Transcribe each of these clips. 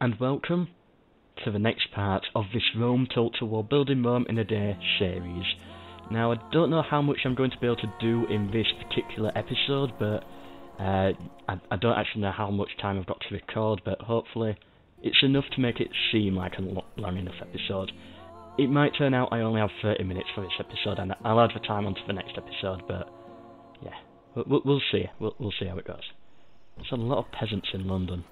and welcome to the next part of this Rome Total War Building Rome in a Day series. Now, I don't know how much I'm going to be able to do in this particular episode, but I don't actually know how much time I've got to record, but hopefully it's enough to make it seem like a long enough episode. It might turn out I only have 30 minutes for this episode, and I'll add the time onto the next episode, but yeah, we'll see. We'll see how it goes. There's a lot of peasants in London.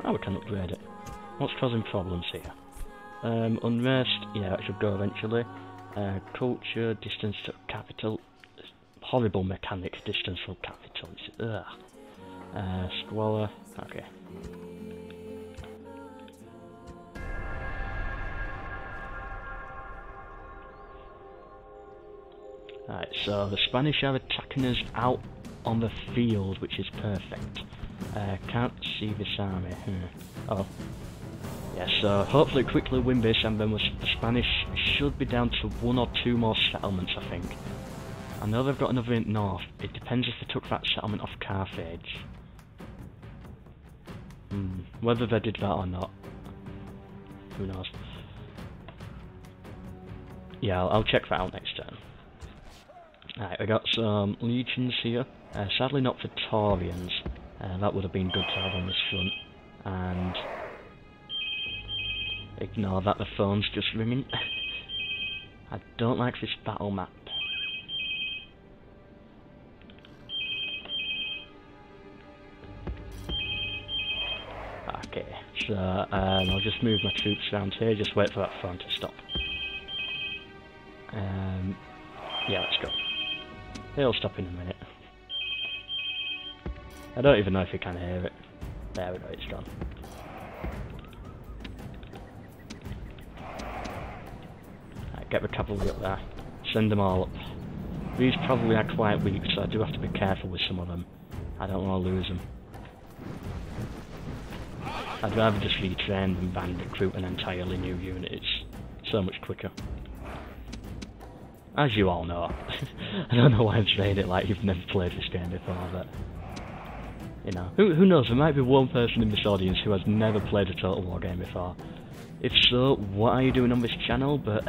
Oh, we can upgrade it. What's causing problems here? Unrest, yeah, that should go eventually. Culture, distance to capital. Horrible mechanics, distance from capital. Ugh. Squalor, okay. Alright, so the Spanish are attacking us out on the field, which is perfect. Can't see this army. Oh. Yeah, so hopefully quickly win this, and then the Spanish should be down to 1 or 2 more settlements, I think. I know they've got another in north. It depends if they took that settlement off Carthage. Whether they did that or not. Who knows? Yeah, I'll check that out next turn. Alright, we got some legions here. Sadly not Praetorians. That would have been good to have on this front. And ignore that, the phone's just ringing. I don't like this battle map. Okay, so I'll just move my troops around here, just wait for that phone to stop. Yeah, let's go. It'll stop in a minute. I don't even know if you can hear it. There we go, it's gone. Right, get the cavalry up there. Send them all up. These probably are quite weak, so I do have to be careful with some of them. I don't want to lose them. I'd rather just retrain them than recruit an entirely new unit. It's so much quicker. As you all know. I don't know why I'm saying it like you've never played this game before, but you know, who knows, there might be one person in this audience who has never played a Total War game before. If so, what are you doing on this channel? But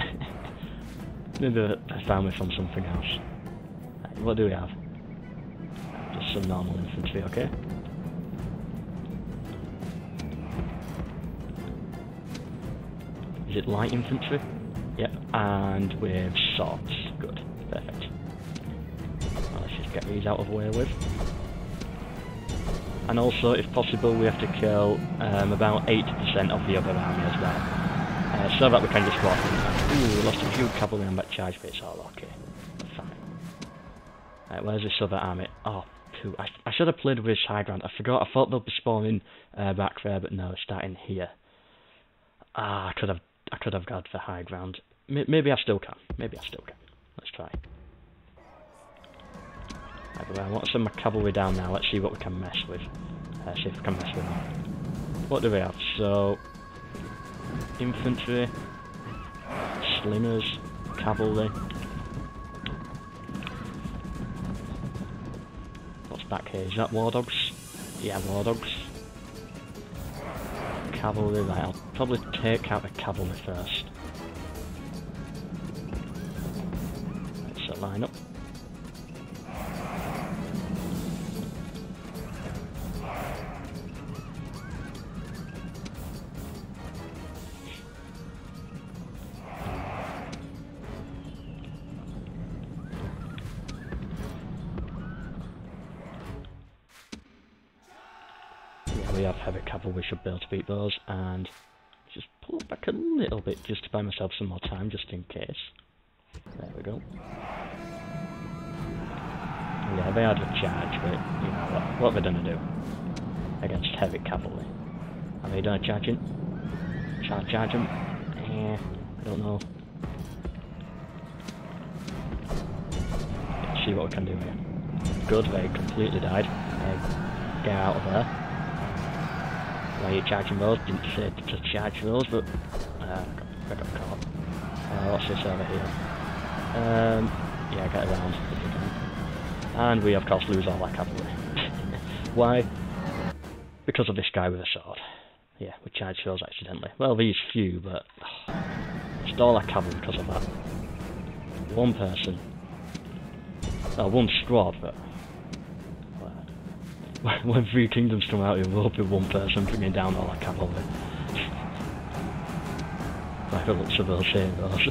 maybe I found me from something else. Right, what do we have? Just some normal infantry, okay? Is it light infantry? Yep, and with swords. Good, perfect. Well, let's just get these out of the way with. And also, if possible, we have to kill about 80% of the other army as well. So that we can just walk in. Ooh, we lost a few cavalry on that charge, but it's all okay. Fine. Right, where's this other army? Oh, phew, I should have played with this high ground. I forgot, I thought they'll be spawning back there, but no, starting here. Ah, I could have gone for high ground. Maybe I still can. Maybe I still can. Let's try. Right, well, I want to send my cavalry down now. Let's see what we can mess with. See if we can mess with them. What do we have? So, infantry, slingers, cavalry. What's back here? Is that war dogs? Yeah, war dogs. Cavalry, right, I'll probably take out the cavalry first. Let's line up. We have heavy cavalry, we should be able to beat those, and just pull it back a little bit just to buy myself some more time, just in case. There we go. Yeah, they had a charge, but you know what are they gonna do against heavy cavalry? Are they gonna charge in? Charge them? I don't know. Let's see what we can do here. Good, they completely died. Get out of there. Why are you charging those? Didn't say to charge those, but I got caught. What's this over here? Yeah, get around if you can. And we of course lose all our cavalry. Why? Because of this guy with a sword. Yeah, we charged those accidentally. Well, these few, but just all our cavalry because of that. One person. Well, one squad, but when 3 kingdoms come out, it will be one person bringing down all our cavalry. Like the looks of those heroes.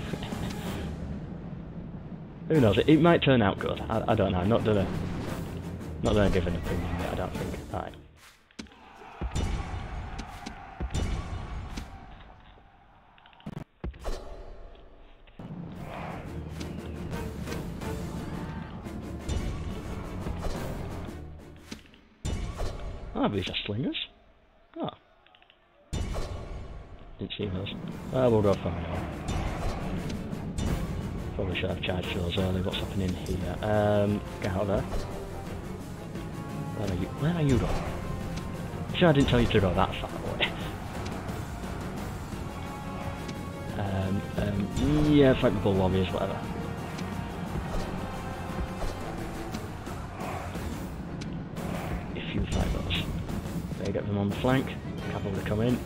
Who knows? It might turn out good. I don't know. I'm not gonna give an opinion yet. I don't think. Right. Oh, these are slingers. Oh. Didn't see those. We'll go for now. Probably should have charged those early. What's happening here? Get out of there. Where are you? Where are you going? Sure, I didn't tell you to go that far away. Yeah, fight the bull warriors, whatever. If you fight those. They get them on the flank. Cavalry come in.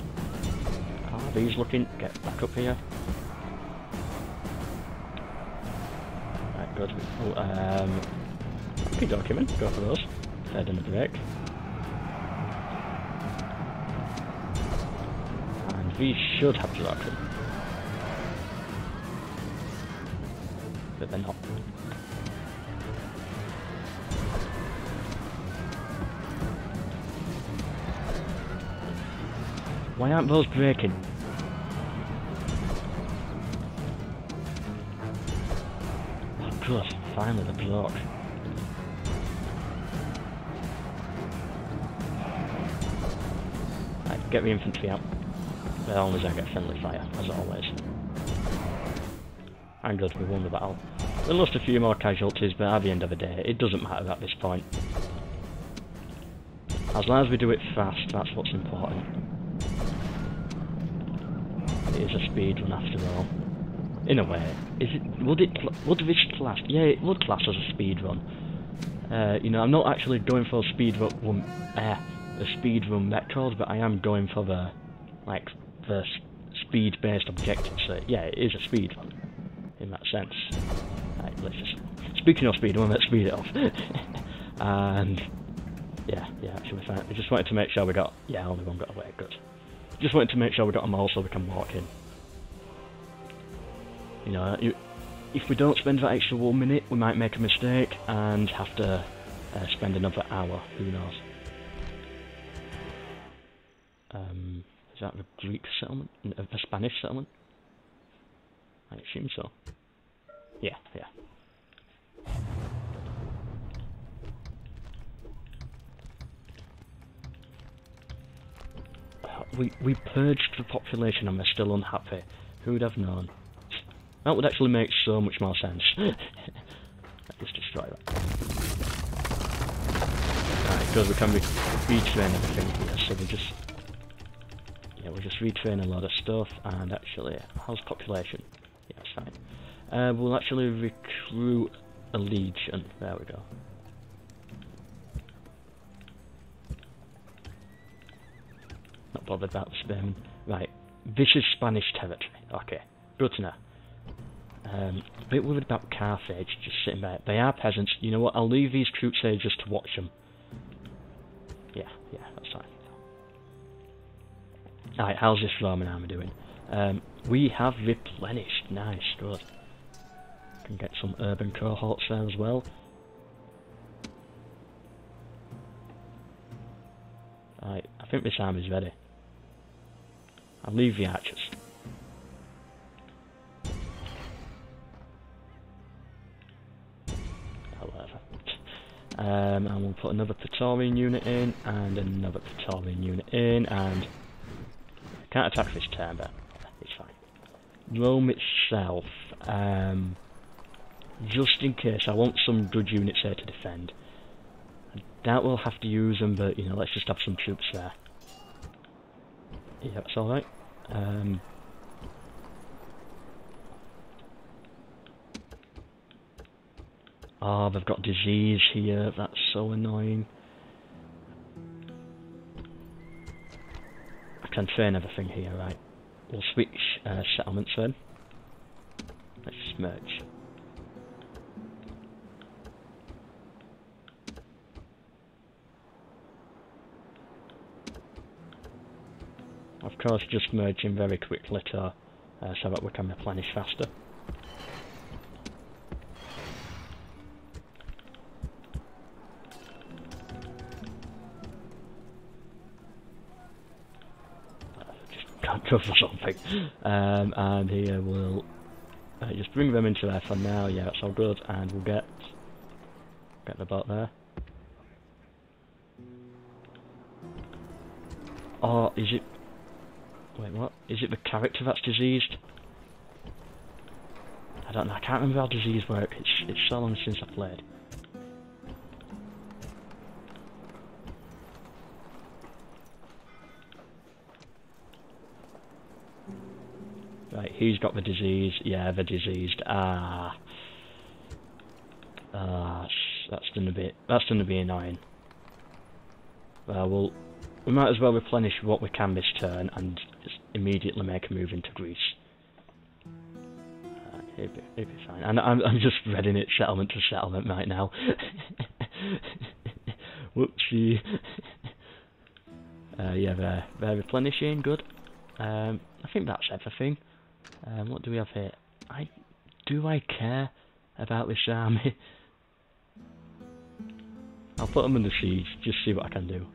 These looking. Get back up here. Right, good. Okay, document. Go for those. Head in the break. And these should have to rocket. But they're not. Why aren't those breaking? Oh good, finally the block. Right, get the infantry out. As long as I get friendly fire, as always. I'm good, we won the battle. We lost a few more casualties, but at the end of the day, it doesn't matter at this point. As long as we do it fast, that's what's important. It is a speed run after all. In a way. Would this class? Yeah, it would class as a speed run. You know, I'm not actually going for a speed run record, but I am going for the speed-based objective. So yeah, it is a speed run in that sense. Right, let's just. Speaking of speed run, let's speed it off. And yeah, actually fine. I just wanted to make sure we got. Yeah, only one got away. Good. Just wanted to make sure we got them all so we can walk in. You know, if we don't spend that extra 1 minute, we might make a mistake and have to spend another hour. Who knows? Is that the Greek settlement? The Spanish settlement? I assume so. Yeah. We purged the population and they're still unhappy. Who would have known? That would actually make so much more sense. Let's just destroy that. Alright, because we can retrain everything here, so we just retrain a lot of stuff, and actually, how's population? Yeah, it's fine. We'll actually recruit a legion. There we go. Not bothered about the spearmen. Right, this is Spanish territory. Okay, good to know. A bit worried about Carthage just sitting there. They are peasants. You know what? I'll leave these troops here just to watch them. Yeah, that's fine. Alright, how's this Roman army doing? We have replenished. Nice, good. Can get some urban cohorts there as well. Alright, I think this army's ready. I'll leave the archers. And we'll put another Praetorian unit in, and another Praetorian unit in, and I can't attack this turn, but it's fine. Rome itself, just in case, I want some good units here to defend. I doubt we'll have to use them, but you know, let's just have some troops there. Yeah, that's alright. Oh, they've got disease here, that's so annoying. I can train everything here, right? We'll switch settlements then. Let's just merge. Of course, just merging very quickly to, so that we can replenish faster. Just can't go for something. And here we'll just bring them into there for now. Yeah, that's all good, and we'll get the boat there. Or is it? Wait, what? Is it the character that's diseased? I don't know, I can't remember how disease works. It's so long since I played. Right, who's got the disease? Yeah, the diseased. That's gonna be annoying. Well, we might as well replenish what we can this turn and just immediately make a move into Greece. It'd be fine. And I'm just reading it settlement to settlement right now. Whoopsie. Yeah, they're replenishing, good. I think that's everything. What do we have here? Do I care about this army? I'll put them under siege, just see what I can do.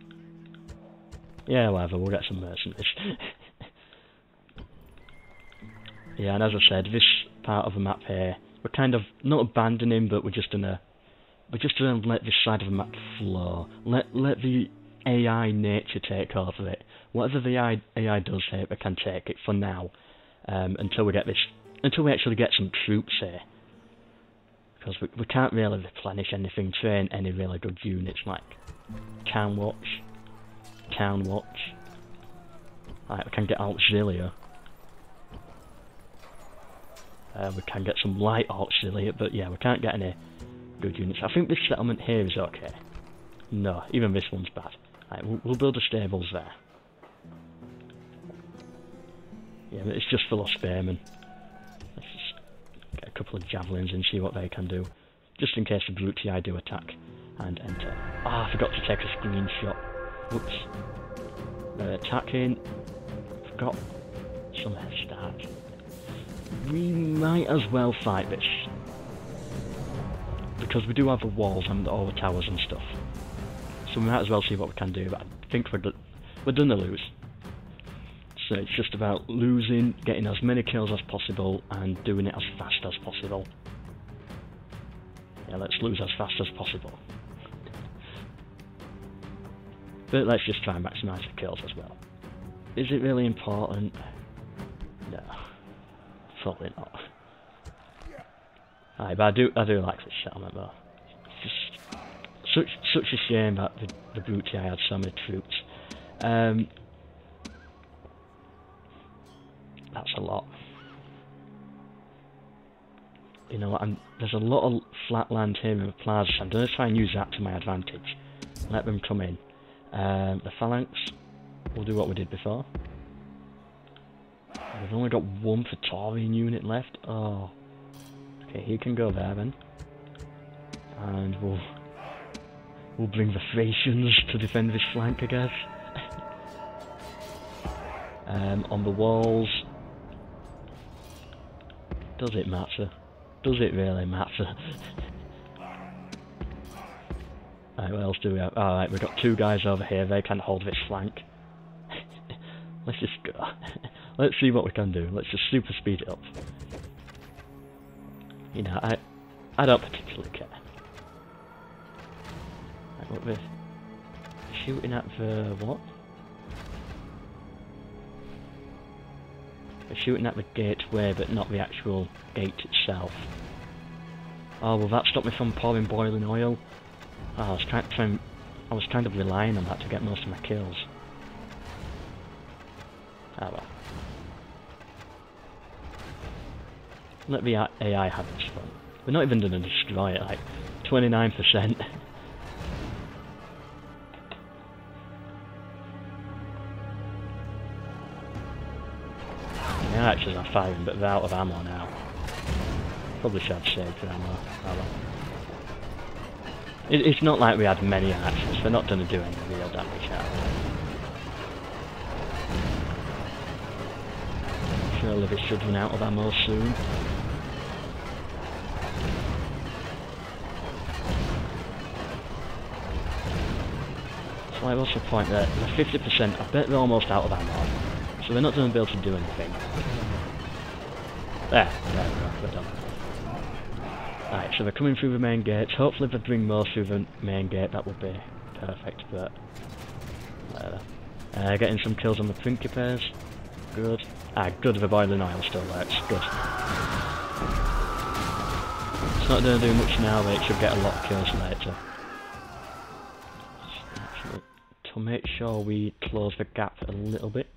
Yeah, whatever, we'll get some mercenaries. Yeah, and as I said, this part of the map here, we're kind of not abandoning, but we're just gonna let this side of the map flow. Let the AI nature take over it. Whatever the AI does here, we can take it for now, until we actually get some troops here. Because we can't really replenish anything, train any really good units like Town Watch. Right, we can get auxiliary. We can get some light auxiliary, but yeah, we can't get any good units. I think this settlement here is okay. No, even this one's bad. Right, we'll build the stables there. Yeah, but it's just full of spearmen. Let's just get a couple of javelins and see what they can do. Just in case the Julii do attack. And enter. I forgot to take a screenshot. Whoops. They're attacking. Forgot some head start. We might as well fight this. Because we do have the walls and all the towers and stuff. So we might as well see what we can do, but I think we're gonna lose. So it's just about losing, getting as many kills as possible, and doing it as fast as possible. Yeah, let's lose as fast as possible. But let's just try and maximise the kills as well. Is it really important? No. Probably not. Alright, but I do like this settlement though. It's just such a shame that the Julii had so many troops. That's a lot. You know, there's a lot of flat land here in the plaza, so I'm going to try and use that to my advantage. Let them come in. The phalanx, we'll do what we did before. We've only got one Praetorian unit left. Oh. Okay, he can go there then. And we'll bring the Thracians to defend this flank, I guess. On the walls. Does it matter? Does it really matter? Right, what else do we have? Alright, we've got two guys over here, they can hold this flank. Let's just go. Let's see what we can do. Let's just super speed it up. You know, I don't particularly care. Right, what we're shooting at the what? We're shooting at the gateway, but not the actual gate itself. Oh, will that stop me from pouring boiling oil? Oh, I was kind of relying on that to get most of my kills. Ah well. Let the AI have its fun. We're not even going to destroy it, like 29%. archers are firing, but they're out of ammo now. Probably should have saved for ammo. Oh well. It's not like we had many archers, they're not going to do any real damage out of it. Surely they should run out of ammo soon. So like, what's the point there? They're 50%, I bet they're almost out of ammo. So they're not going to be able to do anything. There we go, we're done. Right, so they're coming through the main gates. Hopefully they bring more through the main gate, that would be perfect, but... getting some kills on the principes. Good. Ah, good, the boiling oil still works. Good. It's not going to do much now, but it should get a lot of kills later. To make sure we close the gap a little bit.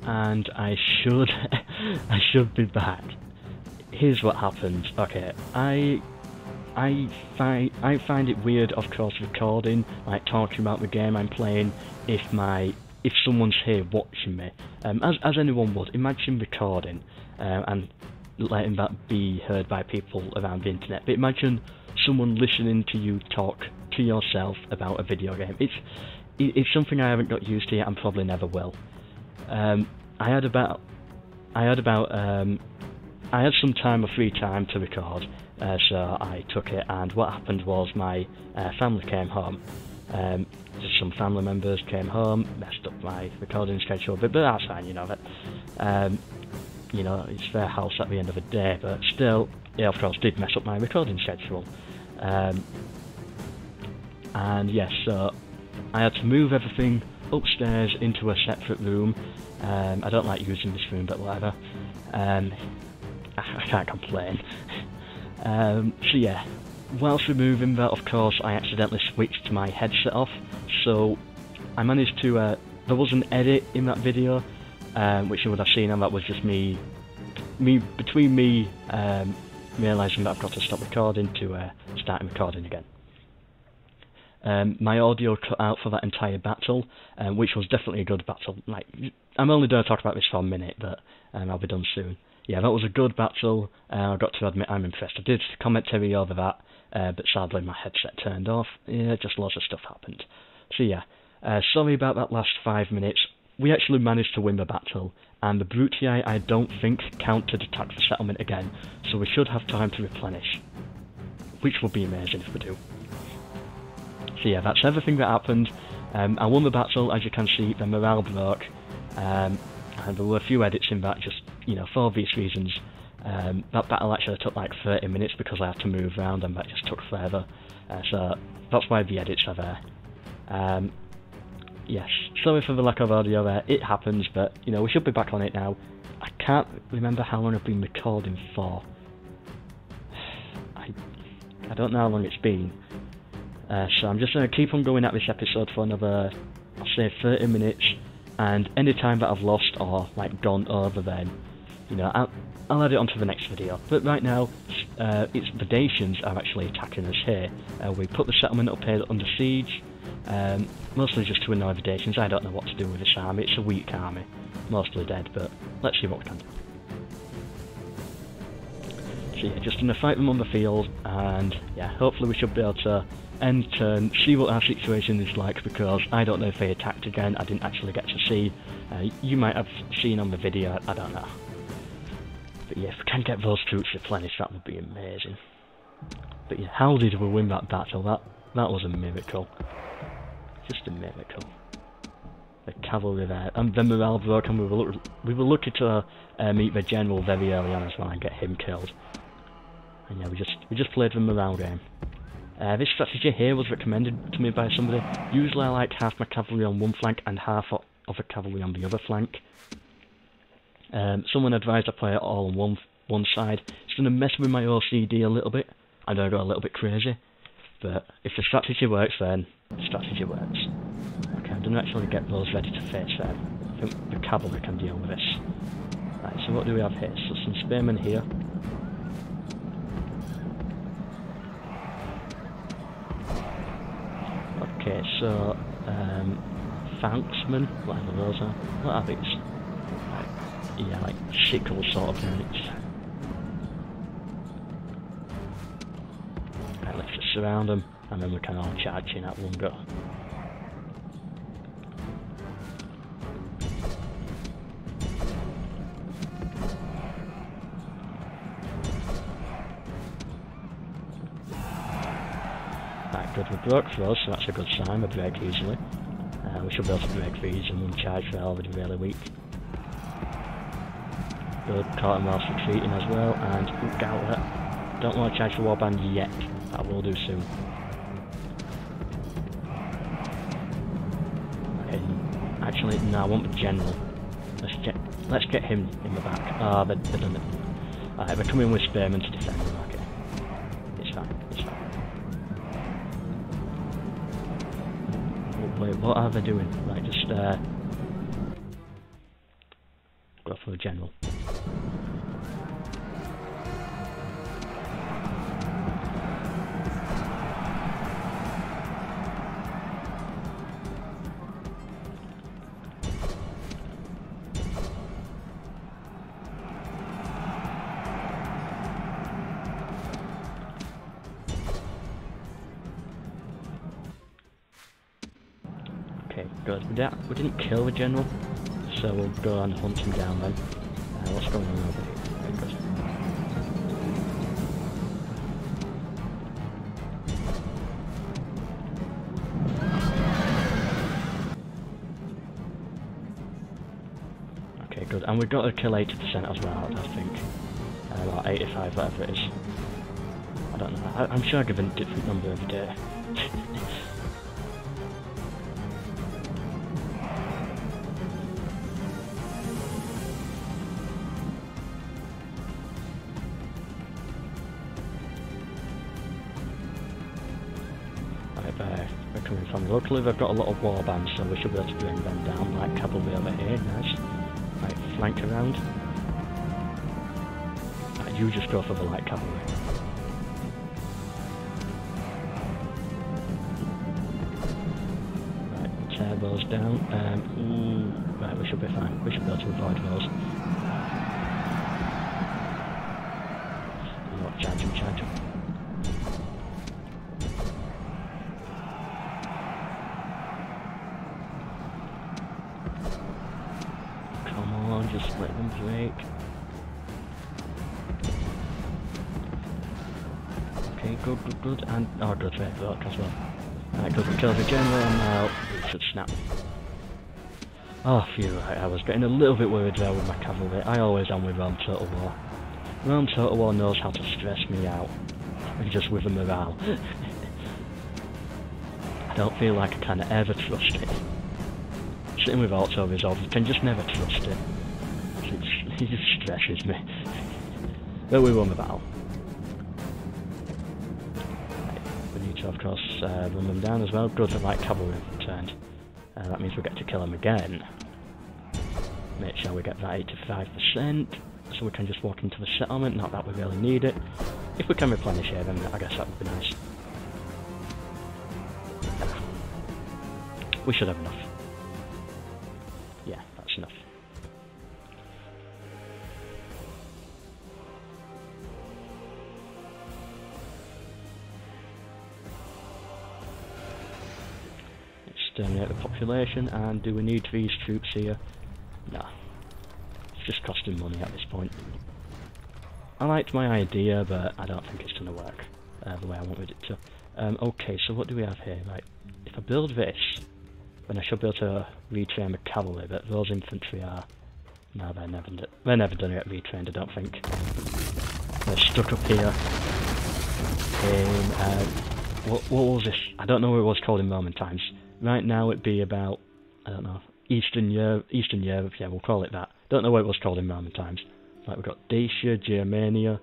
and I should I should be back. Here's what happened. Okay, I find it weird, of course, recording, like talking about the game I'm playing if someone's here watching me. As anyone would. Imagine recording and letting that be heard by people around the internet. But imagine someone listening to you talk to yourself about a video game. It's something I haven't got used to yet, and probably never will. I had some time of free time to record, so I took it, and what happened was my family came home. Just some family members came home, messed up my recording schedule a bit, but that's fine, you know that. You know, it's their house at the end of the day, but still, it of course did mess up my recording schedule. And yes, so I had to move everything upstairs into a separate room. I don't like using this room, but whatever. I can't complain. So yeah, whilst removing that, of course, I accidentally switched my headset off, so I managed to, there was an edit in that video, which you would have seen, and that was just me realising that I've got to stop recording to starting recording again. My audio cut out for that entire battle, which was definitely a good battle. Like, I'm only going to talk about this for a minute, but I'll be done soon. Yeah, that was a good battle. I've got to admit I'm impressed. I did commentary over that, but sadly my headset turned off. Yeah, just lots of stuff happened. So yeah, sorry about that last 5 minutes. We actually managed to win the battle, and the Brutii I don't think counter-attack the settlement again, so we should have time to replenish, which would be amazing if we do. So yeah, that's everything that happened. I won the battle, as you can see. The morale broke, and there were a few edits in that, just, you know, for obvious reasons. That battle actually took like 30 minutes because I had to move around, and that just took forever. So that's why the edits are there. Yes, sorry for the lack of audio there. It happens, but you know, we should be back on it now. I can't remember how long I've been recording for. I don't know how long it's been. So I'm just going to keep on going at this episode for another, I'll say 30 minutes, and any time that I've lost or like gone over, then, you know, I'll add it onto the next video. But right now, it's the Dacians are actually attacking us here. We put the settlement up here under siege, mostly just to annoy the Dacians. I don't know what to do with this army. It's a weak army, mostly dead, but let's see what we can do. So yeah, just going to fight them on the field, and yeah, hopefully we should be able to end turn, see what our situation is like, because I don't know if they attacked again. I didn't actually get to see. You might have seen on the video, I don't know. But yeah, if we can get those troops replenished, that would be amazing. But yeah, how did we win that battle? That was a miracle. Just a miracle. The cavalry there, and the morale broke, and we were lucky to meet the general very early on as well and get him killed. And yeah, we just played the morale game. This strategy here was recommended to me by somebody. Usually I like half my cavalry on one flank and half of the cavalry on the other flank. Someone advised I play it all on one side. It's going to mess with my OCD a little bit. I know I got a little bit crazy. But if the strategy works, then the strategy works. Okay, I'm going to actually get those ready to face them. I think the cavalry can deal with this. Right, so what do we have here? So some spearmen here. Okay, so, fanksmen, whatever those are. What are these? Like, yeah, like sickle sort of units. Right, let's just surround them, and then we can all charge in at one go. Good, we broke those, so that's a good sign. We break easily. We should be able to break these and one charge, they're already really weak. Good, caught him while retreating as well, and look out there. Don't want to charge the warband yet, that will do soon. Okay, actually, no, I want the general. Let's get him in the back. Ah, they're done it. Alright, we're coming with spearmen to defend him, okay. It's fine, it's fine. Wait, what are they doing? Right, just Go for a general. Okay, good. We didn't kill the general, so we'll go and hunt him down then. What's going on over here? Very good. Okay, good. And we've got to kill 80% as well, I think. Or 85, whatever it is. I don't know. I'm sure I give a different number every day. We're coming from locally, we've got a lot of war bands, so we should be able to bring them down, like cavalry over here, nice. Right, flank around. Right, you just go for the light cavalry. Right, tear those down. Right, we should be fine, we should be able to avoid those. No, charge him, charge him. Just let them break. Okay, good, and oh, good, right, block as well. Right, good, we killed the general, and now it should snap. Oh, phew, I was getting a little bit worried there with my cavalry. I always am with Rome Total War. Rome Total War knows how to stress me out, just with the morale. I don't feel like I can ever trust it. Sitting with auto resolve, you can just never trust it. It just stresses me. But we won the battle. Right, we need to, of course, run them down as well. Good, the light cavalry returned. That means we get to kill them again. Make sure we get that 85%, so we can just walk into the settlement. Not that we really need it. If we can replenish here, then I guess that would be nice. We should have enough. Yeah, that's enough. Exterminate the population, and do we need these troops here? No. It's just costing money at this point. I liked my idea, but I don't think it's going to work the way I wanted it to. Okay, so what do we have here? Right, if I build this, then I should be able to retrain the cavalry, but those infantry are... No, they're never going to get retrained, I don't think. They're stuck up here in... what was this? I don't know what it was called in Roman times. Right now it'd be about, I don't know, Eastern Europe, yeah, we'll call it that. Don't know what it was called in Roman times. Like, we've got Dacia, Germania.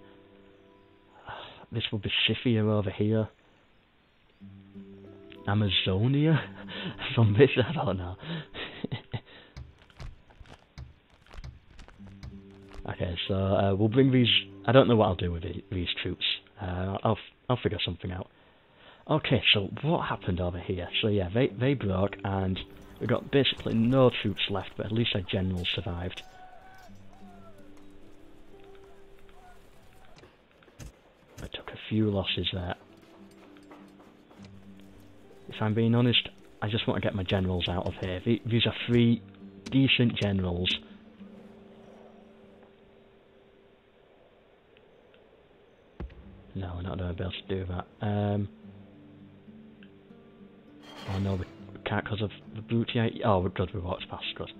This will be Scythia over here. Amazonia? From this, I don't know. Okay, so we'll bring these... I don't know what I'll do with these troops. I'll figure something out. Okay, so what happened over here? So yeah, they broke, and we got basically no troops left, but at least our generals survived. I took a few losses there. If I'm being honest, I just want to get my generals out of here. These are 3 decent generals. No, we're not going to be able to do that. Oh no, we can't because of the booty. Oh, we're good, we walked past, good.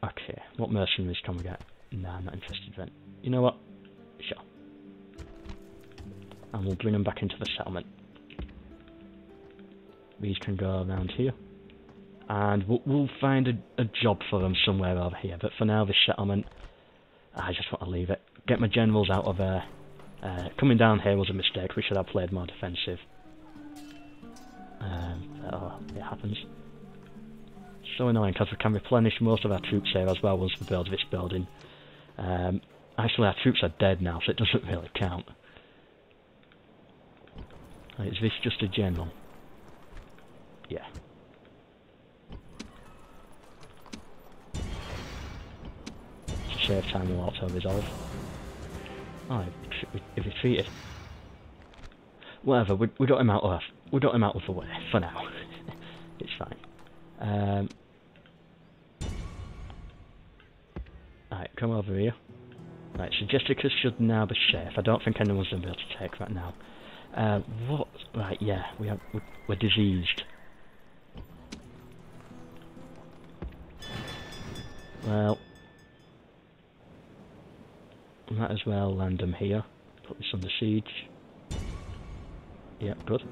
Okay, what mercenaries can we get? Nah, I'm not interested then. You know what? Sure. And we'll bring them back into the settlement. These can go around here. And we'll find a job for them somewhere over here. But for now, this settlement, I just want to leave it. Get my generals out of there. Coming down here was a mistake. We should have played more defensive. Oh, it happens. So annoying because we can replenish most of our troops here as well once we build this building. Actually, our troops are dead now, so it doesn't really count. Right, is this just a general? Yeah. To save time, we'll auto resolve. Oh, he retreated. Whatever, we got him out of the way for now. It's fine. Right, come over here. Right, so Jessica should now be safe. I don't think anyone's going to be able to take that now. What? Right, yeah, we're diseased. Well, might as well land them here. Put this under siege. Yep, good.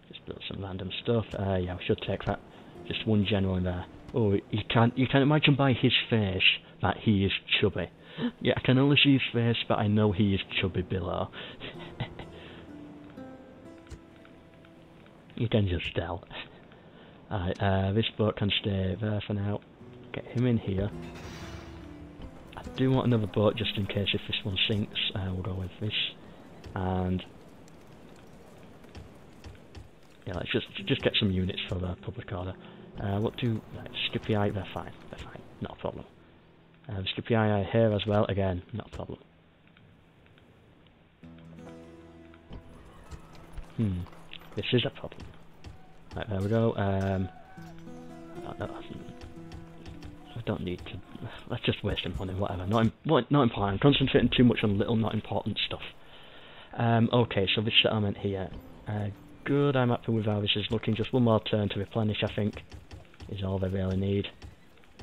Just build some random stuff. Yeah, we should take that. Just one general in there. Oh, you can imagine by his face that he is chubby. Yeah, I can only see his face, but I know he is chubby below. You can just tell. Alright, this boat can stay there for now. Get him in here. I do want another boat just in case if this one sinks. We'll go with this. And yeah, let's just get some units for the public order. What do Scipii? They're fine. They're fine. Not a problem. Scipii here as well. Again, not a problem. This is a problem. Right, there we go. I don't need to. Let's just waste some money. Whatever. Not important. I'm concentrating too much on little, not important stuff. Okay, so this settlement here. Good. I'm happy with how this is looking. Just one more turn to replenish, I think, is all they really need.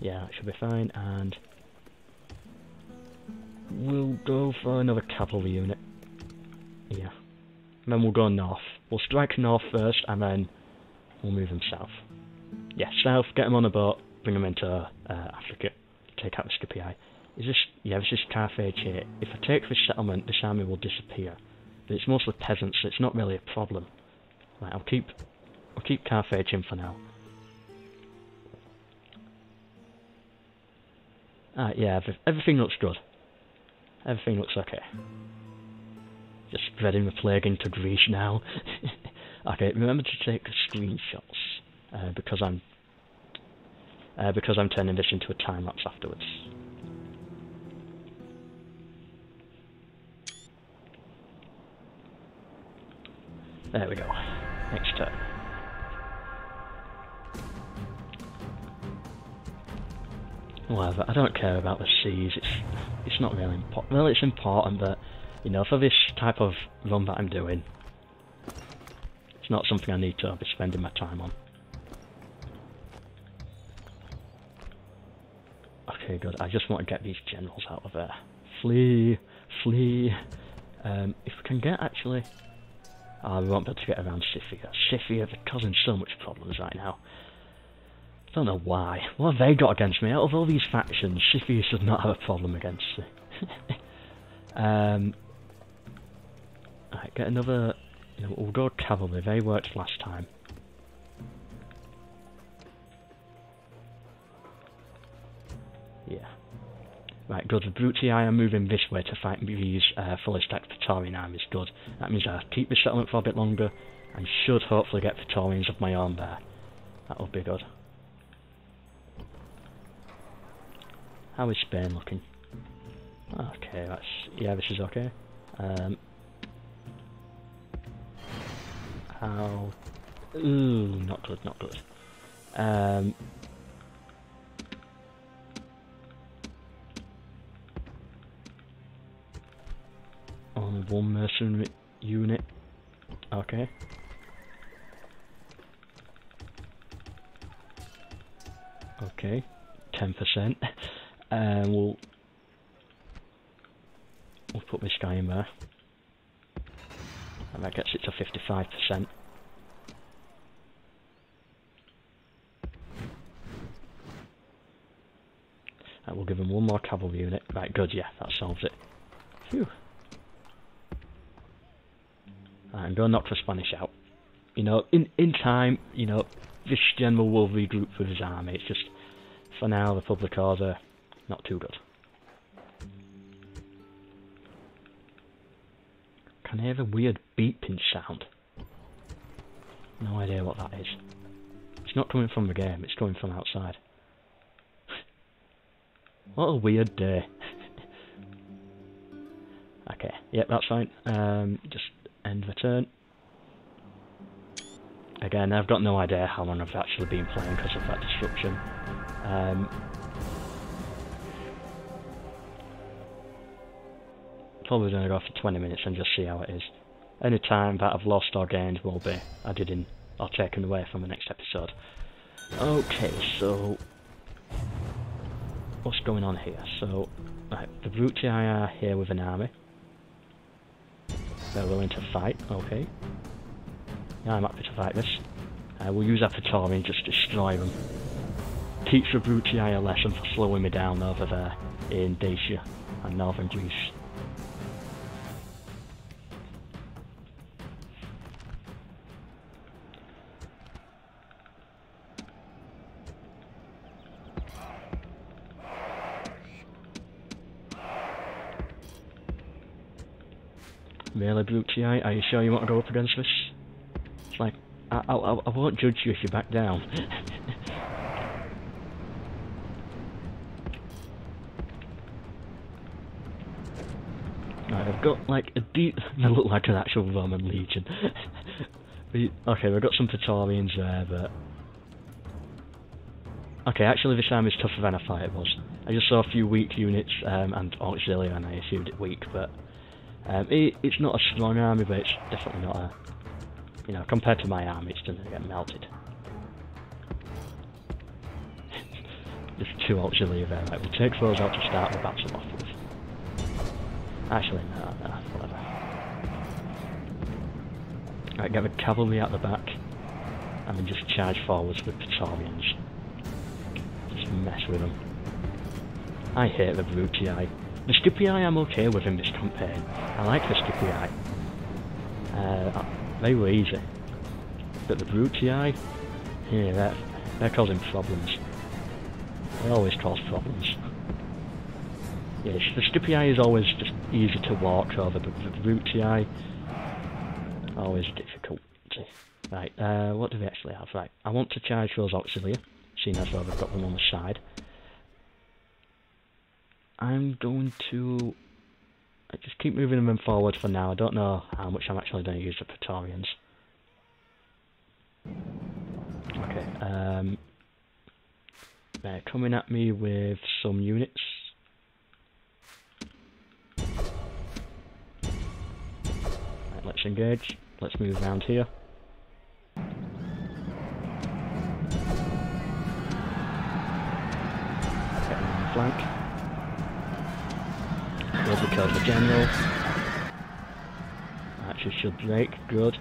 Yeah, that should be fine. And we'll go for another cavalry unit. Yeah. And then we'll go north. We'll strike north first, and then we'll move them south. Yeah, south, get them on a boat, bring them into Africa, take out the Scipii. Is this... yeah, this is Carthage here. If I take this settlement, this army will disappear. But it's mostly peasants, so it's not really a problem. Right, I'll keep Carthage in for now. Yeah, everything looks good. Everything looks okay. Just spreading the plague into Greece now. Okay, remember to take screenshots because I'm turning this into a time lapse afterwards. There we go. Next turn. Whatever. I don't care about the seas. It's not really important. Well, it's important, but you know, for this type of run that I'm doing, it's not something I need to be spending my time on. Okay, good. I just want to get these generals out of there. Flee! Flee! If we can get actually... oh, we won't be able to get around Scythia. Scythia, they're causing so much problems right now. I don't know why. What have they got against me? Out of all these factions, Scythia should not have a problem against me. Alright, get another... you know, we'll go cavalry. They worked last time. Yeah. Right, good. The Brutii are moving this way to fight these fully stacked Praetorian armies. Good. That means I keep the settlement for a bit longer and should hopefully get Praetorians of my own there. That would be good. How is Spain looking? Okay, that's... yeah, this is okay. How... ooh, not good, not good. Only one mercenary unit. Okay. Okay. 10%. We'll put this guy in there. And that gets it to 55%. And we'll give him one more cavalry unit. Right, good, yeah, that solves it. Phew. Right, I'm going to knock the Spanish out. you know, in time, you know, this general will regroup with his army. It's just, for now, the public order, not too good. Can I hear a weird beeping sound? No idea what that is. It's not coming from the game, it's coming from outside. What a weird day. Okay, yep, that's fine. Just end the turn. Again, I've got no idea how long I've actually been playing because of that disruption. Probably going to go for 20 minutes and just see how it is. Any time that I've lost or gained will be added in or taken away from the next episode. Okay, so what's going on here? So, right, the Julii are here with an army. They're willing to fight, okay. Yeah, I'm happy to fight this. We'll use our Praetorian just to destroy them. Teach the Julii a lesson for slowing me down over there in Dacia and northern Greece. Really, Julii, are you sure you want to go up against this? It's like, I won't judge you if you back down. Right, I've got like a deep... I look like an actual Roman legion. Okay, we've got some Praetorians there, but... Okay, actually this army's tougher than I thought it was. I just saw a few weak units and auxiliary and I assumed it weak, but... it's not a strong army, but it's definitely not a... You know, compared to my army, it's going to get melted. Just 2 auxiliary there, right? We'll take those out to start the battle off with. Actually, no, whatever. Right, get the cavalry at the back, and then just charge forwards with Praetorians. Just mess with them. I hate the Julii. The Scipii I'm okay with in this campaign. I like the Scipii. They were easy. But the Julii, yeah, they're causing problems. They always cause problems. Yes, the Scipii is always just easy to walk over, but the Julii, always difficult. Right, what do we actually have? Right, I want to charge those auxiliary, seeing as though I've got them on the side. I'm going to just keep moving them forward for now. I don't know how much I'm actually going to use the Praetorians. Okay, they're coming at me with some units. Right, let's engage. Let's move around here. Get them on the flank. Because the general actually should break. Good.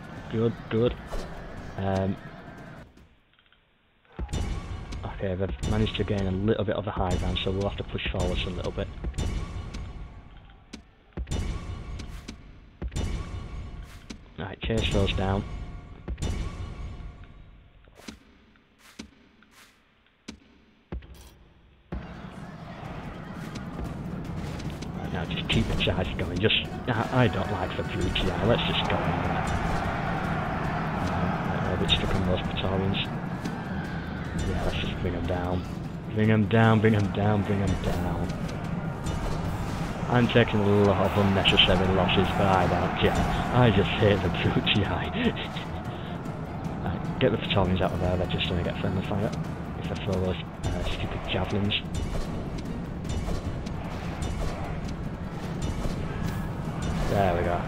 Okay, they've managed to gain a little bit of a high ground, so we'll have to push forwards a little bit. Right, chase those down. Now just keep the charge going. Just I don't like the Julii. Let's just go in there. I'm a bit stuck on those Praetorians. Yeah, let's just bring them down. Bring them down. I'm taking a lot of unnecessary losses, but I don't care. I just hate the Julii. Right, get the Praetorians out of there. They're just going to get friendly fire if I throw those stupid javelins. There we go.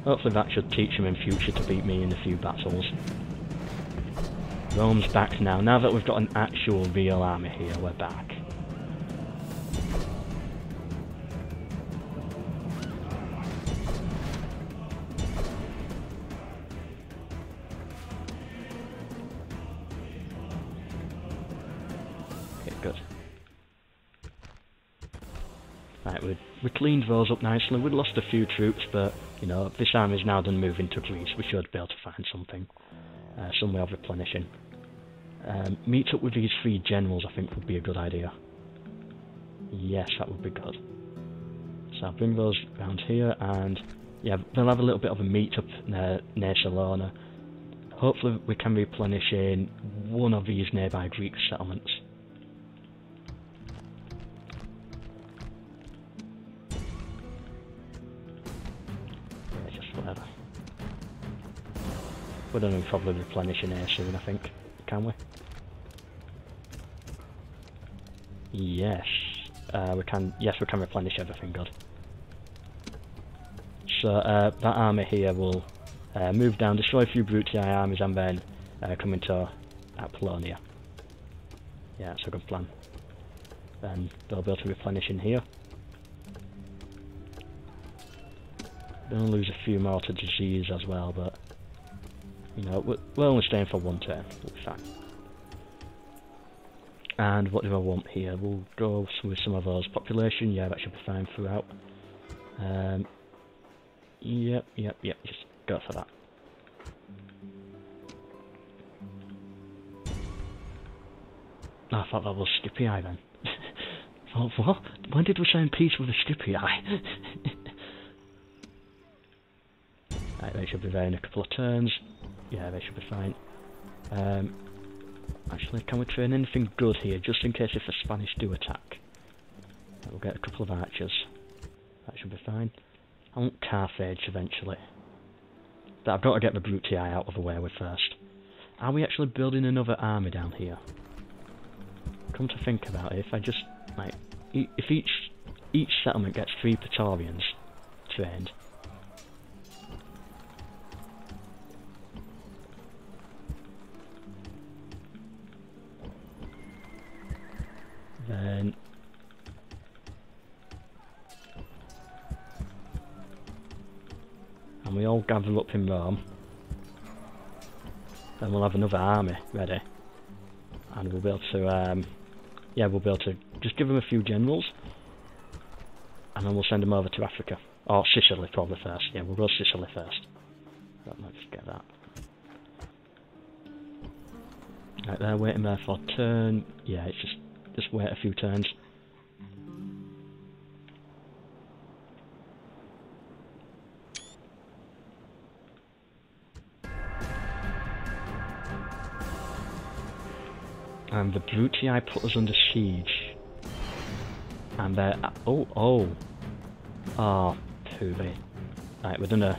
Hopefully that should teach him in future to beat me in a few battles. Rome's back now. Now that we've got an actual real army here, we're back. Okay, good. Right, we cleaned those up nicely. We'd lost a few troops, but, you know, this army's now done moving to Greece. We should be able to find something. Some way of replenishing. Meet up with these 3 generals, I think, would be a good idea. Yes, that would be good. So I'll bring those round here, and yeah, they'll have a little bit of a meet up near Salona. Hopefully we can replenish in one of these nearby Greek settlements. Yeah, just whatever. We're going to probably replenish in here soon, I think. Can we? Yes. We can. Yes, we can replenish everything. Good. So that army here will move down, destroy a few Brutii armies, and then come into Apollonia. Yeah, that's a good plan. Then they'll be able to replenish in here. They'll lose a few more to disease as well, but you know, we're only staying for 1 turn. We'll be fine. And what do I want here? We'll go with some of those. Population, yeah, that should be fine throughout. Yep, just go for that. Oh, I thought that was Scipii then. Oh, what? When did we sign peace with the Scipii? Right, they should be there in a couple of turns. Yeah, they should be fine. Actually, can we train anything good here, just in case if the Spanish do attack? We'll get a couple of archers. That should be fine. I want Carthage eventually. But I've got to get the Brutii out of the way with first. Are we actually building another army down here? Come to think about it, if I just, like, if each settlement gets 3 Praetorians trained, then and we all gather up in Rome, then we'll have another army ready, and we'll be able to yeah, we'll be able to just give them a few generals, and then we'll send them over to Africa, or Sicily probably first. Yeah, we'll go Sicily first. Let's get that. Right, they're waiting there for a turn. Yeah, it's just wait a few turns. And the Brutii put us under siege. And they're... Oh, poovy. Right, we're gonna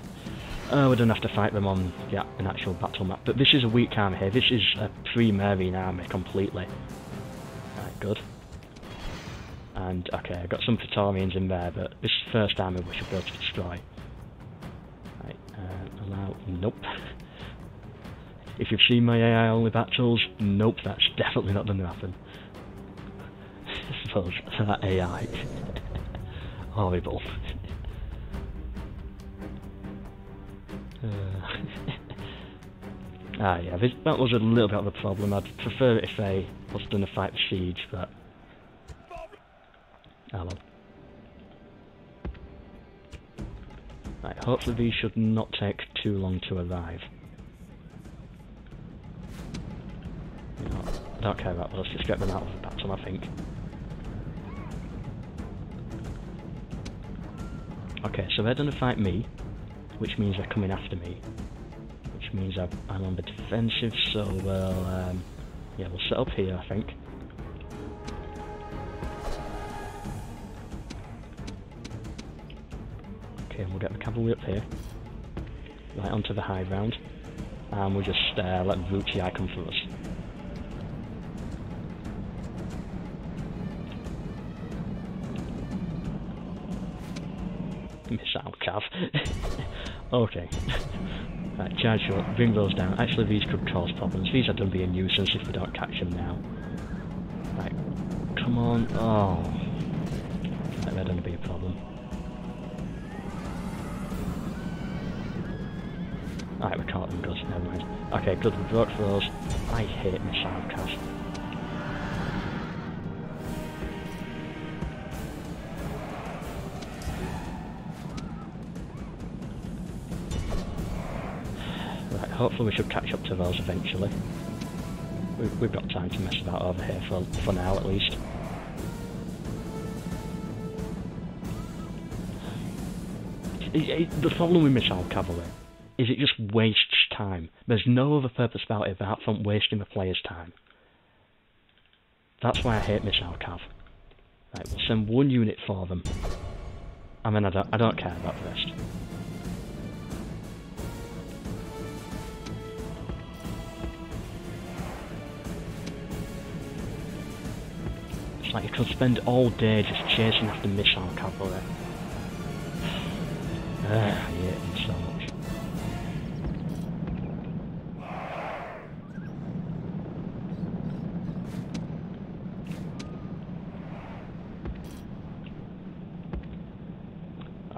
have to fight them on an actual battle map. But this is a weak army here. This is a pre-Marian army completely. Right, good. And, okay, I've got some Praetorians in there, but this first army we should be able to destroy. Right, allow... Nope. If you've seen my AI only battles, nope, that's definitely not going to happen. I suppose that AI. Horrible. Yeah, that was a little bit of a problem. I'd prefer it if they was going to fight the siege, but... Oh well. Right, hopefully these should not take too long to arrive. No, I don't care about those, just get them out of the battle, I think. Okay, so they're going to fight me, which means they're coming after me. Which means I'm on the defensive, so we'll, yeah, we'll set up here, I think. Okay, we'll get the cavalry up here, right onto the high ground, and we'll just let the Brutii come for us. Missile cav. Okay. Right, charge up, bring those down. Actually, these could cause problems. These are going to be a nuisance if we don't catch them now. Right, come on. Oh. Right, they're going to be a problem. Alright, we caught them, good. Never mind. Okay, good, we broke those. I hate missile cavs. hopefully we should catch up to those eventually. We've got time to mess about over here for now at least. The problem with missile cavalry is it just wastes time. There's no other purpose about it apart from wasting the player's time. That's why I hate missile cav. Right, we'll send one unit for them. I mean, I don't care about the rest. It's like you could spend all day just chasing after missile cavalry. I hate them so much.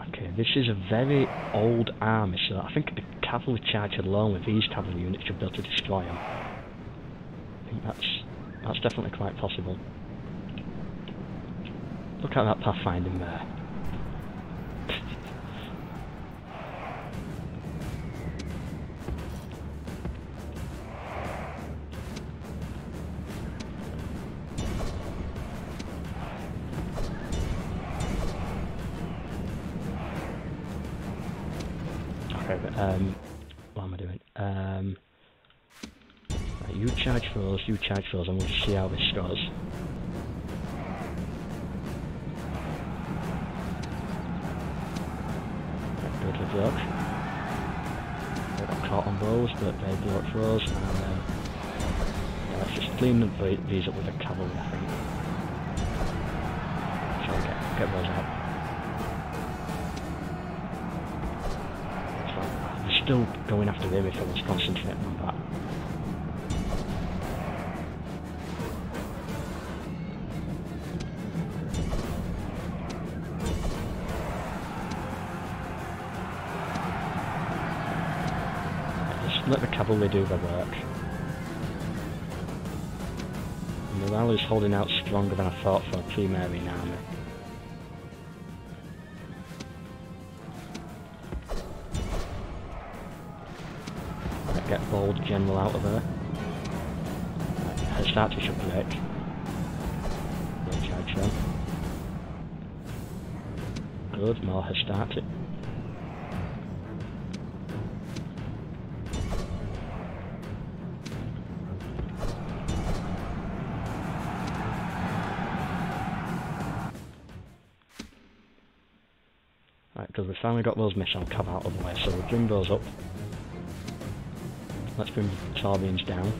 Okay, this is a very old army, so I think a cavalry charge alone with these cavalry units should be able to destroy them. I think that's definitely quite possible. Look at that pathfinding there. What am I doing? Right, you charge those, and we'll just see how this goes. Right, good with those. I got caught on those, but they blocked those, and yeah, let's just clean these up with the cavalry, I think. Try to get those out. Still going after him if I was concentrating on that. Just let the cavalry do their work. Morale is holding out stronger than I thought for a pre-marine army. Get bold general out of there. Her starter should break. No charge then. Good, more her starter. Right, because we finally got those missile cav out of the way, so we'll bring those up. Let's bring the Taurians down.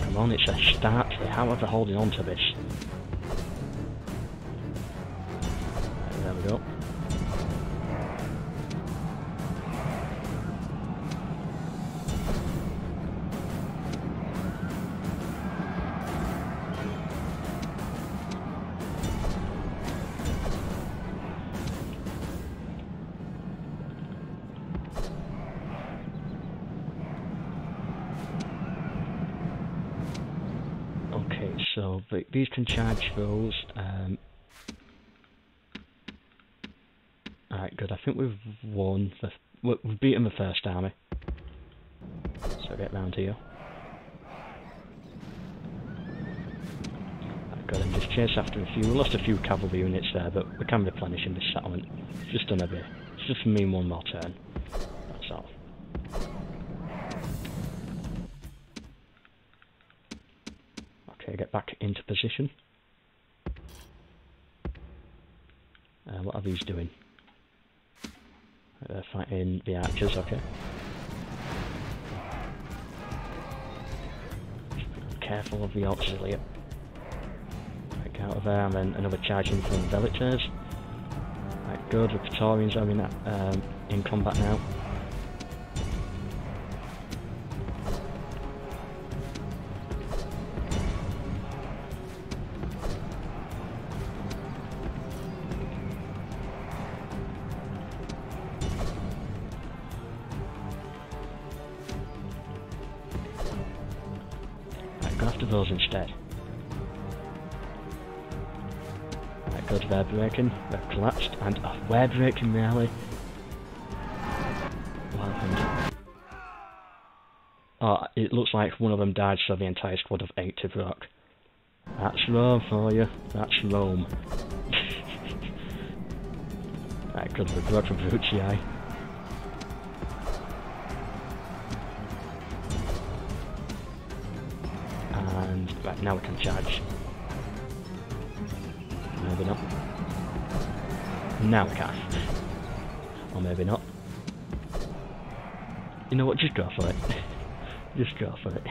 Come on, it's a start here. How are they holding on to this? Right, there we go. So these can charge those. Alright, good. I think we've won. We've beaten the first army. So get round here. Right, good. And just chase after a few. We lost a few cavalry units there, but we can replenish in this settlement. It's just done a bit. It's just mean one more turn. That's all. Okay, get back into position. What are these doing? They're fighting the archers, okay. Careful of the auxiliary. Get out of there, and then another charge in from the Velitors. Right, good, the Praetorians are in combat now. Go after those instead. Right, Good, they're breaking, they've collapsed, and we're breaking really. What happened? Oh, it looks like one of them died, so the entire squad of 8 broke. That's Rome for you, that's Rome. Right, good, we broke from Julii. And, right, now we can charge. Maybe not. Now we can. Or maybe not. You know what, just go for it. Just go for it.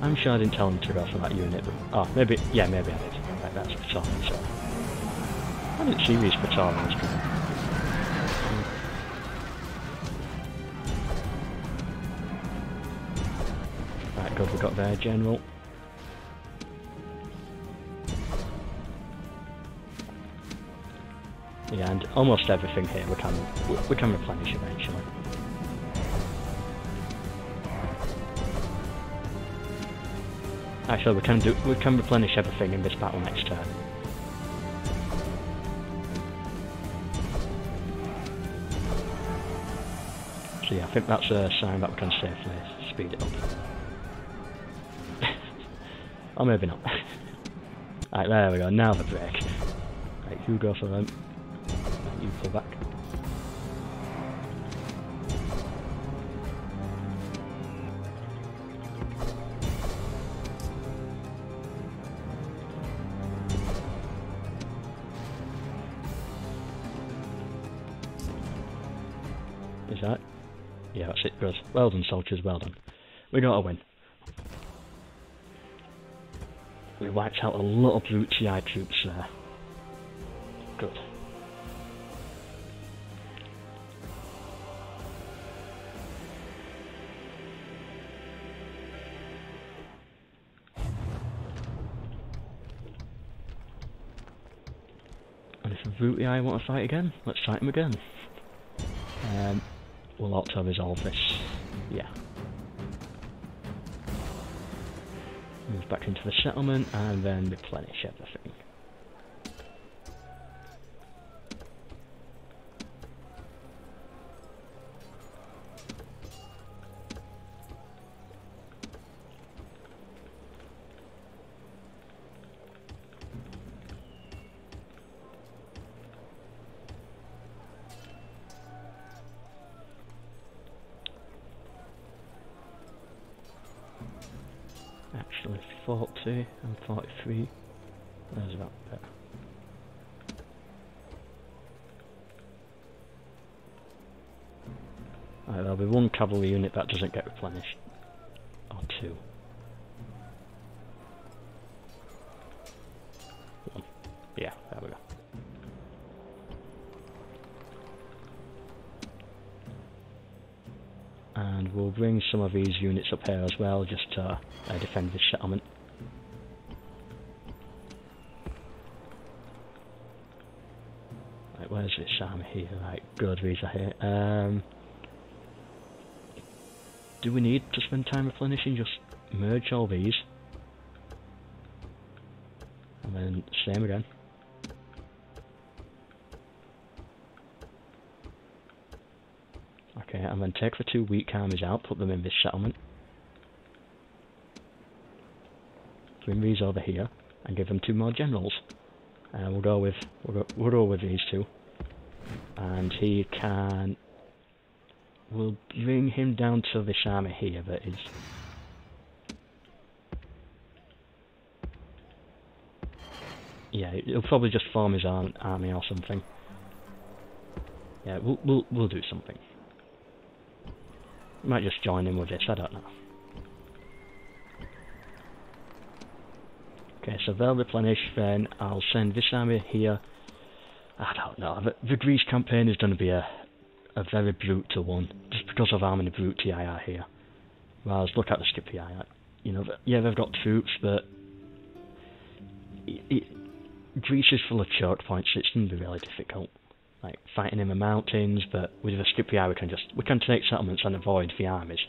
I'm sure I didn't tell him to go for that unit, but... Oh, maybe... Yeah, maybe I did. Right, that's Praetorian, so... I didn't see these Praetorians coming. Right, good, we got their general. Yeah, and almost everything here we can replenish eventually. Actually, we can replenish everything in this battle next turn. So yeah, I think that's a sign that we can safely speed it up. Or maybe not. Right, there we go, now the break. Right, you go for them. You pull back. Is that? Yeah, that's it, good. Well done, soldiers, well done. We got a win. We wiped out a lot of Julii troops there. Good. And if Julii want to fight again, let's fight him again. We'll opt to resolve this. Yeah. Move back into the settlement and then replenish everything. Actually, 40 and 43. There's that bit. Right, there'll be one cavalry unit that doesn't get replenished. Or 2. 1. Yeah, there we go. And we'll bring some of these units up here as well, just to defend this settlement. Right, where's this army here? Right, good, these are here. Do we need to spend time replenishing? Just merge all these. And then same again. Okay, and then take the 2 weak armies out, put them in this settlement. Bring these over here, and give them 2 more generals. We'll go with these 2. And he can... We'll bring him down to this army here that is... Yeah, he'll probably just form his own army or something. Yeah, we'll do something. Might just join in with this, I don't know. Okay, so they'll replenish, then I'll send this army here. I don't know, the Greece campaign is going to be a very brutal one, just because of how many Brutii are here. Whereas, look at the Scipii, you know, yeah, they've got troops, but... Greece is full of choke points, it's going to be really difficult. Like, fighting in the mountains, but with the Scipii we can take settlements and avoid the armies.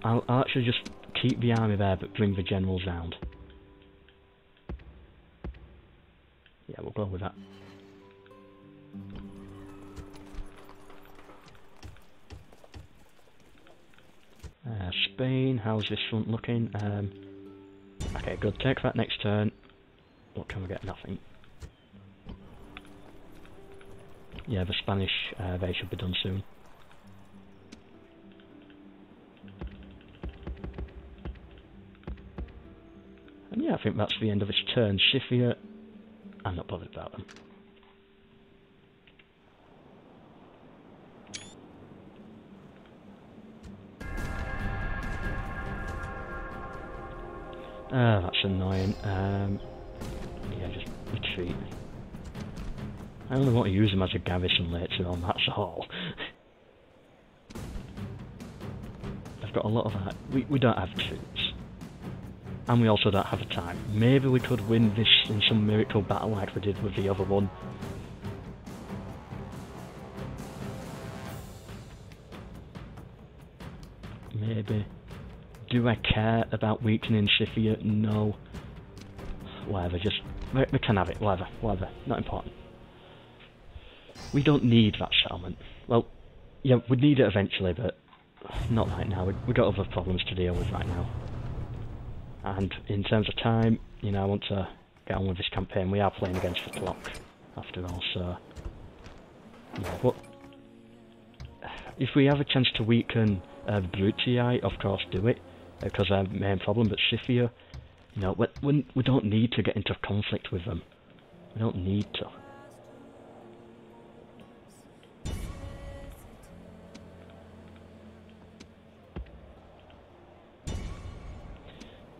I'll actually just keep the army there, but bring the generals round. Yeah, we'll go with that. Spain, how's this front looking? Okay, good, take that next turn. What can we get? Nothing. Yeah, the Spanish, they should be done soon. And yeah, I think that's the end of its turn. Scythia, I'm not bothered about them. That's annoying. Yeah, just retreat. I only want to use them as a garrison later on, that's all. I've got a lot of that. We don't have troops. And we also don't have the time. Maybe we could win this in some miracle battle like we did with the other one. Maybe. Do I care about weakening Scythia? No. Whatever, just... We can have it, whatever, not important. We don't need that settlement. Well, yeah, we'd need it eventually, but not right now. We've got other problems to deal with right now. And in terms of time, you know, I want to get on with this campaign. We are playing against the clock, after all, so... Yeah, but... If we have a chance to weaken Brutii, of course do it, because they're the main problem, but Scythia, you know, we don't need to get into conflict with them. We don't need to.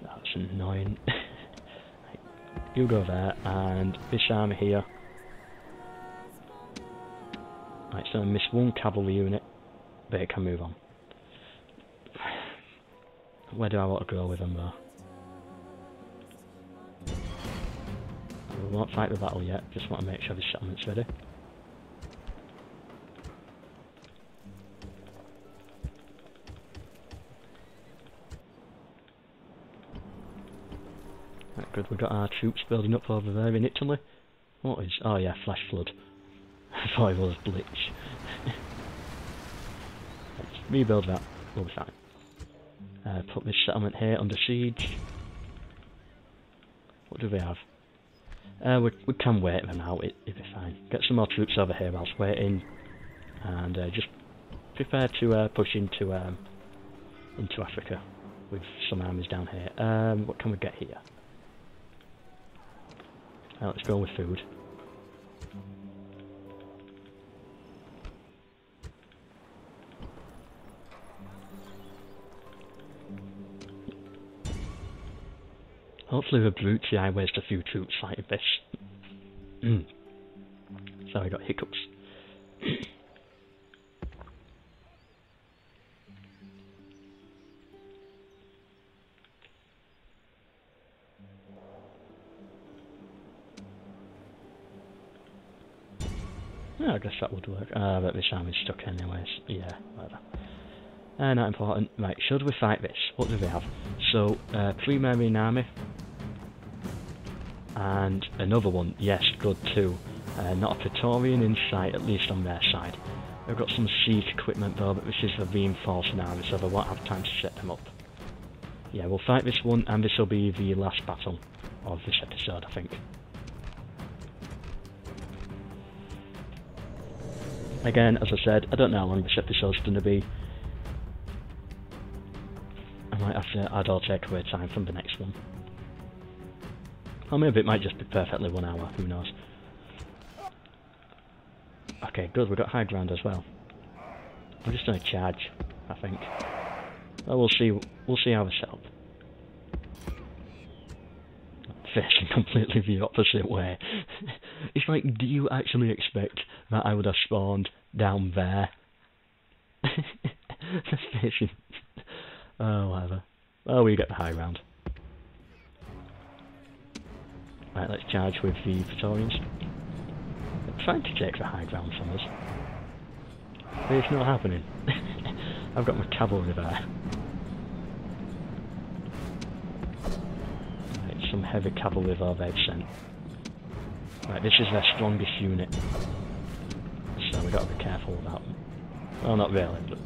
That's annoying. You go there, and this army here. Right, so I missed one cavalry unit, but it can move on. Where do I want to go with them though? We won't fight the battle yet, just want to make sure the settlement's ready. Right, good, we've got our troops building up over there in Italy. What is... oh yeah, flash flood. I thought it was bleach. Let's rebuild that, we'll be fine. Put this settlement here under siege. What do we have? We can wait them out, it'll be fine. Get some more troops over here whilst waiting, and just prepare to push into Africa with some armies down here. What can we get here? Let's go with food. Hopefully the Brutii waste a few troops fighting this. Sorry, I got hiccups. Yeah, I guess that would work. But this army's stuck anyways. Yeah, whatever. Not important. Right, should we fight this? What do we have? So, pre-Marine army. And another one, yes, good too. Not a Praetorian in sight, at least on their side. They've got some siege equipment though, but this is a reinforcing army, so they won't have time to set them up. Yeah, we'll fight this one, and this will be the last battle of this episode, I think. Again, as I said, I don't know how long this episode's going to be. I might have to add or take away time from the next one. Or maybe it might just be perfectly 1 hour, who knows. Okay, good, we've got high ground as well. I'm just going to charge, I think. Well, we'll see how we set up. Facing completely the opposite way. It's like, do you actually expect that I would have spawned down there? Facing... oh, whatever. Well, we get the high ground. Right, let's charge with the Praetorians. They're trying to take the high ground from us. But it's not happening. I've got my cavalry there. Right, some heavy cavalry there they've sent. Right, this is their strongest unit. So we've got to be careful with that. Well, not really, but...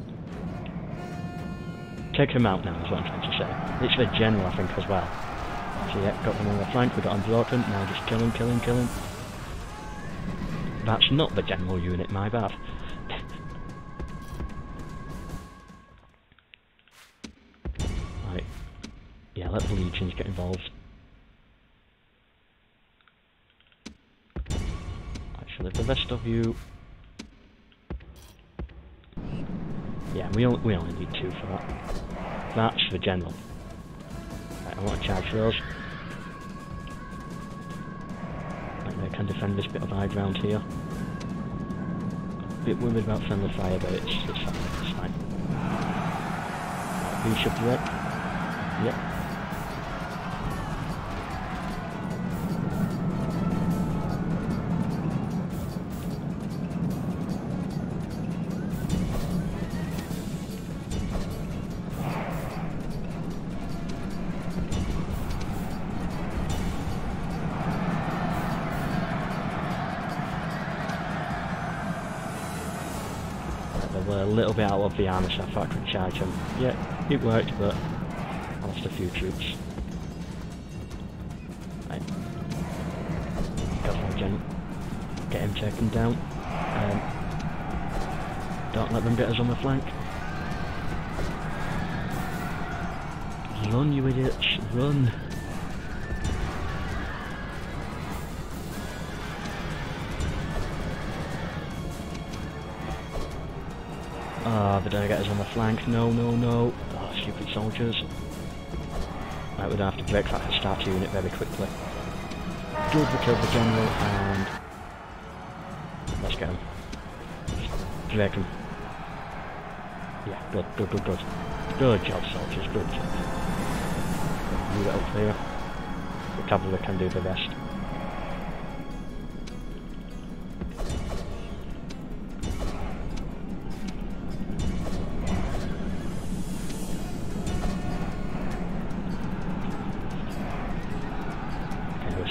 Take him out now, is what I'm trying to say. It's the general, I think, as well. So yeah, got them on the flank, we got him broken, now just kill him. That's not the general unit, my bad. Right. Yeah, let the legions get involved. Actually, the rest of you... Yeah, we only need 2 for that. That's the general. Right, I want to charge those. Right, they can defend this bit of high ground here. A bit worried about friendly fire, but it's fine. Right, we should break. Yep. They were a little bit out of the army, so I thought I could charge them. Yeah, it worked, but I lost a few troops. Right. Got my gent. Get him taken down. Don't let them get us on the flank. Run, you idiots, run! Ah, they don't get us on the flank. No. Oh, stupid soldiers. Right, we're going to have to break that start unit very quickly. Good, we killed the general, and... let's get him. Break him. Yeah, good. Good job, soldiers, good job. Move it up here. The cavalry can do the rest.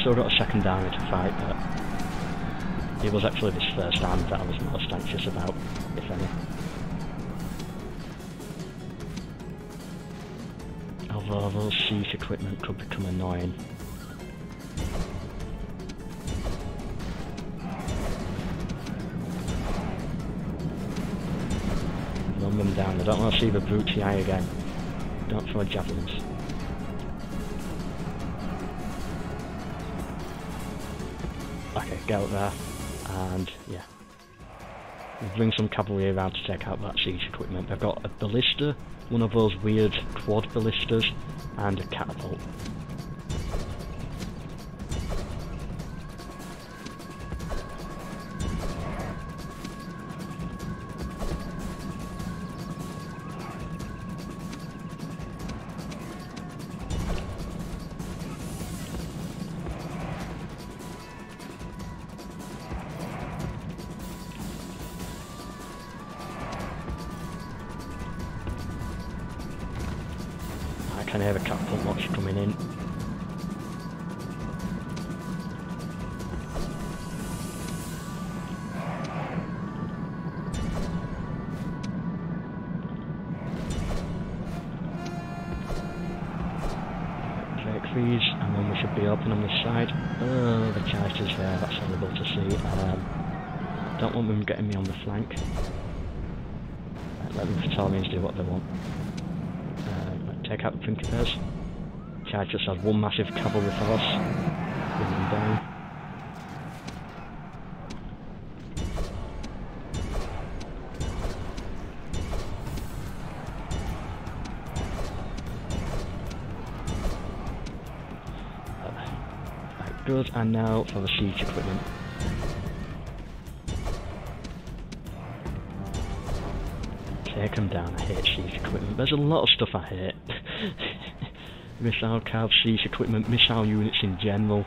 Still got a second army to fight, but it was actually this first army that I was most anxious about, if any. Although those siege equipment could become annoying. Run them down, I don't want to see the brute eye again. Don't throw javelins. Okay, get out there, and yeah. We'll bring some cavalry around to take out that siege equipment. They've got a ballista, one of those weird quad ballistas, and a catapult. I can hear the catapult launch coming in. Break these, and then we should be open on this side. Oh, the charge is there, that's horrible to see. Don't want them getting me on the flank. Let the Praetorians do what they want. Take out the Principes. Charge just has one massive cavalry force. Bring them down. Right, good, and now for the siege equipment. Take them down, I hate siege equipment. There's a lot of stuff I hate. Missile cabs, siege equipment, missile units in general.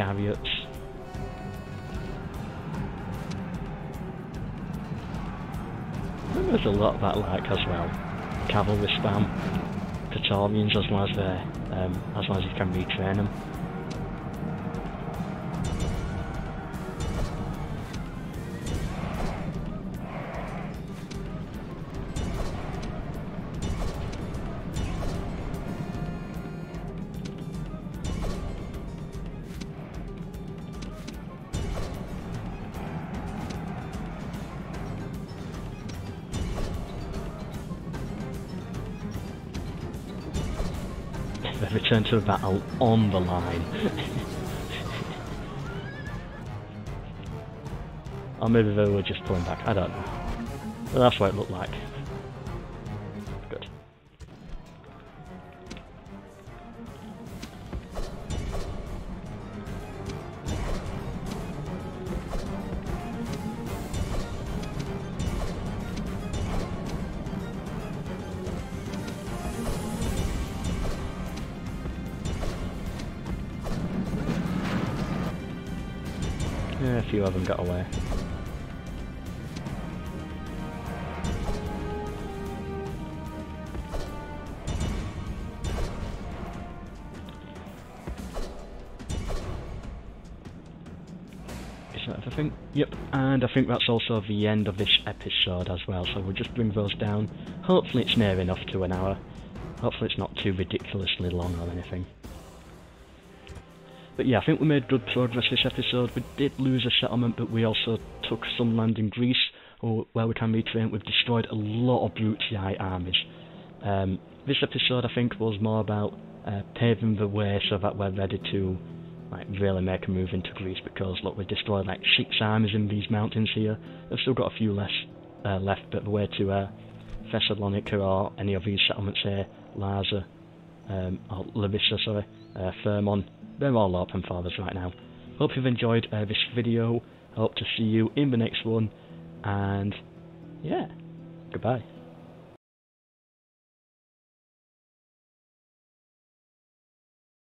chariots. I think there's a lot of that like as well. Cavalry spam, Praetorians as long as you can retrain them. They return to the battle on the line. Or maybe they were just pulling back, I don't know. But that's what it looked like. Good. Yeah, a few of them got away. Is that everything? Yep, and I think that's also the end of this episode as well, so we'll just bring those down. Hopefully it's near enough to an hour. Hopefully it's not too ridiculously long or anything. But yeah, I think we made good progress this episode. We did lose a settlement, but we also took some land in Greece, where we can retrain. We've destroyed a lot of Julii armies. This episode, I think, was more about paving the way so that we're ready to really make a move into Greece, because look, we destroyed like 6 armies in these mountains here. They've still got a few left, but the way to Thessalonica or any of these settlements here, Larsa, or Larissa, sorry, Thermon, they're all open for us right now. Hope you've enjoyed this video. Hope to see you in the next one, and yeah, goodbye.